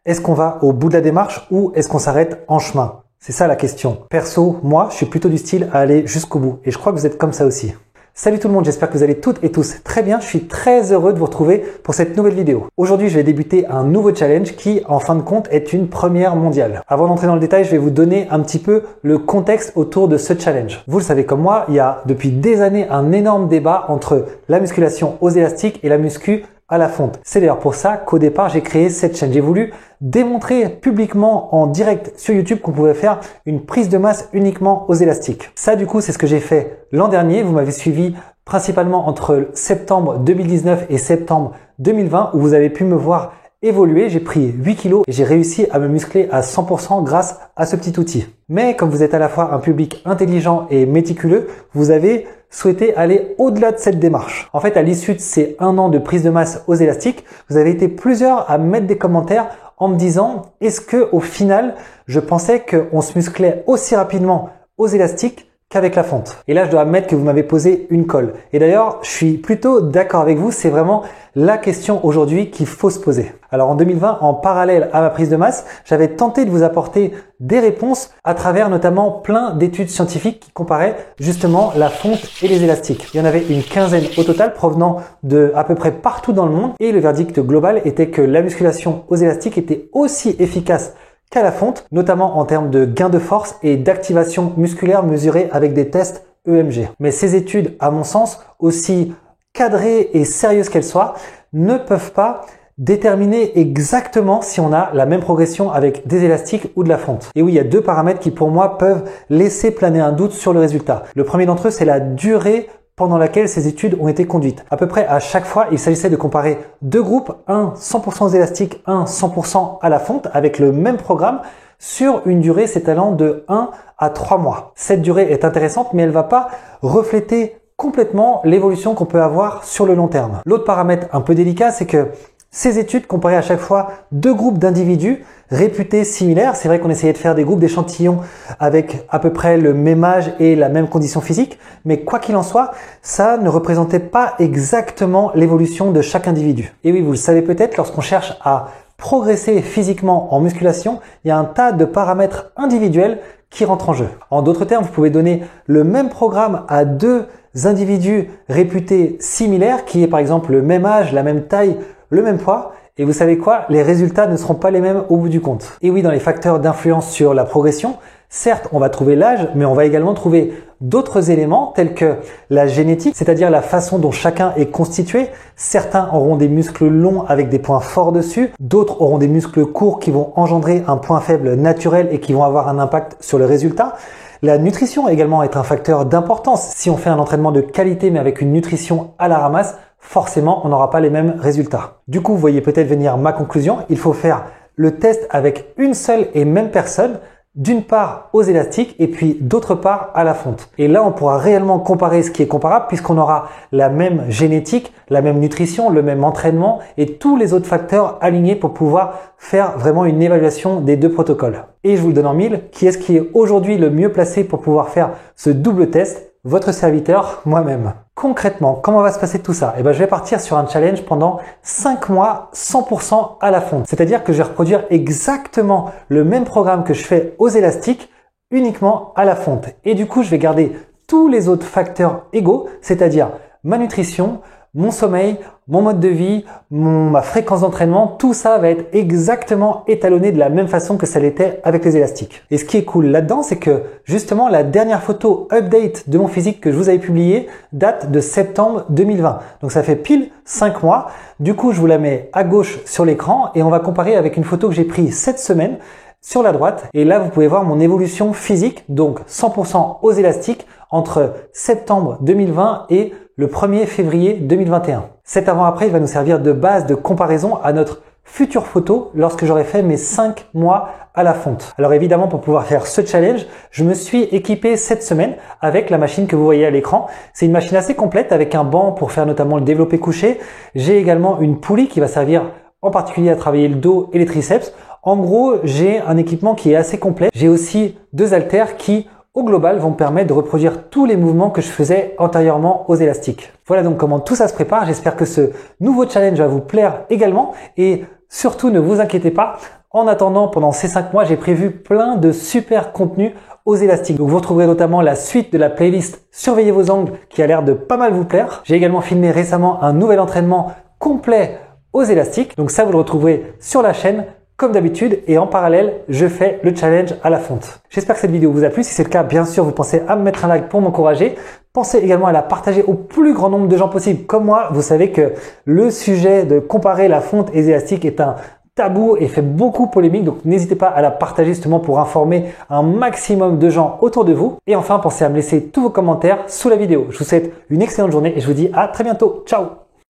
Est-ce qu'on va au bout de la démarche ou est-ce qu'on s'arrête en chemin? C'est ça la question. Perso, moi, je suis plutôt du style à aller jusqu'au bout et je crois que vous êtes comme ça aussi. Salut tout le monde, j'espère que vous allez toutes et tous très bien. Je suis très heureux de vous retrouver pour cette nouvelle vidéo. Aujourd'hui, je vais débuter un nouveau challenge qui, en fin de compte, est une première mondiale. Avant d'entrer dans le détail, je vais vous donner un petit peu le contexte autour de ce challenge. Vous le savez comme moi, il y a depuis des années un énorme débat entre la musculation aux élastiques et la muscu à la fonte. C'est d'ailleurs pour ça qu'au départ, j'ai créé cette chaîne. J'ai voulu démontrer publiquement en direct sur YouTube qu'on pouvait faire une prise de masse uniquement aux élastiques. Ça, du coup, c'est ce que j'ai fait l'an dernier. Vous m'avez suivi principalement entre septembre 2019 et septembre 2020 où vous avez pu me voir évoluer. J'ai pris 8 kilos et j'ai réussi à me muscler à 100% grâce à ce petit outil. Mais comme vous êtes à la fois un public intelligent et méticuleux, vous avez souhaité aller au-delà de cette démarche. En fait, à l'issue de ces 1 an de prise de masse aux élastiques, vous avez été plusieurs à mettre des commentaires en me disant est-ce que au final, je pensais qu'on se musclait aussi rapidement aux élastiques qu'avec la fonte. Et là, je dois admettre que vous m'avez posé une colle. Et d'ailleurs, je suis plutôt d'accord avec vous, c'est vraiment la question aujourd'hui qu'il faut se poser. Alors en 2020, en parallèle à ma prise de masse, j'avais tenté de vous apporter des réponses à travers notamment plein d'études scientifiques qui comparaient justement la fonte et les élastiques. Il y en avait une quinzaine au total provenant de à peu près partout dans le monde et le verdict global était que la musculation aux élastiques était aussi efficace qu'à la fonte, notamment en termes de gain de force et d'activation musculaire mesurée avec des tests EMG. Mais ces études, à mon sens, aussi cadrées et sérieuses qu'elles soient, ne peuvent pas déterminer exactement si on a la même progression avec des élastiques ou de la fonte. Et oui, il y a 2 paramètres qui pour moi peuvent laisser planer un doute sur le résultat. Le premier d'entre eux, c'est la durée pendant laquelle ces études ont été conduites. À peu près à chaque fois, il s'agissait de comparer 2 groupes, un 100% aux élastiques, un 100% à la fonte, avec le même programme, sur une durée s'étalant de 1 à 3 mois. Cette durée est intéressante, mais elle ne va pas refléter complètement l'évolution qu'on peut avoir sur le long terme. L'autre paramètre un peu délicat, c'est que ces études comparaient à chaque fois 2 groupes d'individus réputés similaires. C'est vrai qu'on essayait de faire des groupes d'échantillons avec à peu près le même âge et la même condition physique, mais quoi qu'il en soit, ça ne représentait pas exactement l'évolution de chaque individu. Et oui, vous le savez peut-être, lorsqu'on cherche à progresser physiquement en musculation, il y a un tas de paramètres individuels qui rentrent en jeu. En d'autres termes, vous pouvez donner le même programme à 2 individus réputés similaires, qui est par exemple le même âge, la même taille, le même poids, et vous savez quoi? Les résultats ne seront pas les mêmes au bout du compte. Et oui, dans les facteurs d'influence sur la progression, certes, on va trouver l'âge, mais on va également trouver d'autres éléments tels que la génétique, c'est-à-dire la façon dont chacun est constitué. Certains auront des muscles longs avec des points forts dessus, d'autres auront des muscles courts qui vont engendrer un point faible naturel et qui vont avoir un impact sur le résultat. La nutrition également est un facteur d'importance. Si on fait un entraînement de qualité mais avec une nutrition à la ramasse, forcément, on n'aura pas les mêmes résultats. Du coup, vous voyez peut-être venir ma conclusion. Il faut faire le test avec une seule et même personne, d'une part aux élastiques et puis d'autre part à la fonte. Et là, on pourra réellement comparer ce qui est comparable puisqu'on aura la même génétique, la même nutrition, le même entraînement et tous les autres facteurs alignés pour pouvoir faire vraiment une évaluation des 2 protocoles. Et je vous le donne en mille, qui est-ce qui est aujourd'hui le mieux placé pour pouvoir faire ce double test? Votre serviteur, moi-même. Concrètement, comment va se passer tout ça? Je vais partir sur un challenge pendant 5 mois 100% à la fonte. C'est-à-dire que je vais reproduire exactement le même programme que je fais aux élastiques uniquement à la fonte. Et du coup, je vais garder tous les autres facteurs égaux, c'est-à-dire ma nutrition, mon sommeil, mon mode de vie, ma fréquence d'entraînement, tout ça va être exactement étalonné de la même façon que ça l'était avec les élastiques. Et ce qui est cool là-dedans, c'est que justement la dernière photo update de mon physique que je vous avais publiée date de septembre 2020. Donc ça fait pile 5 mois. Du coup, je vous la mets à gauche sur l'écran et on va comparer avec une photo que j'ai prise cette semaine sur la droite. Et là, vous pouvez voir mon évolution physique, donc 100% aux élastiques entre septembre 2020 et le 1er février 2021. Cet avant-après, il va nous servir de base de comparaison à notre future photo lorsque j'aurai fait mes 5 mois à la fonte. Alors évidemment, pour pouvoir faire ce challenge, je me suis équipé cette semaine avec la machine que vous voyez à l'écran. C'est une machine assez complète avec un banc pour faire notamment le développé couché. J'ai également une poulie qui va servir en particulier à travailler le dos et les triceps. En gros, j'ai un équipement qui est assez complet. J'ai aussi 2 haltères qui, au global, vont me permettre de reproduire tous les mouvements que je faisais antérieurement aux élastiques. Voilà donc comment tout ça se prépare. J'espère que ce nouveau challenge va vous plaire également. Et surtout ne vous inquiétez pas. En attendant, pendant ces 5 mois, j'ai prévu plein de super contenus aux élastiques. Donc vous retrouverez notamment la suite de la playlist Surveillez vos angles qui a l'air de pas mal vous plaire. J'ai également filmé récemment un nouvel entraînement complet aux élastiques. Donc ça, vous le retrouverez sur la chaîne comme d'habitude, et en parallèle, je fais le challenge à la fonte. J'espère que cette vidéo vous a plu. Si c'est le cas, bien sûr, vous pensez à me mettre un like pour m'encourager. Pensez également à la partager au plus grand nombre de gens possible. Comme moi, vous savez que le sujet de comparer la fonte et les élastiques est un tabou et fait beaucoup polémique. Donc n'hésitez pas à la partager justement pour informer un maximum de gens autour de vous. Et enfin, pensez à me laisser tous vos commentaires sous la vidéo. Je vous souhaite une excellente journée et je vous dis à très bientôt. Ciao!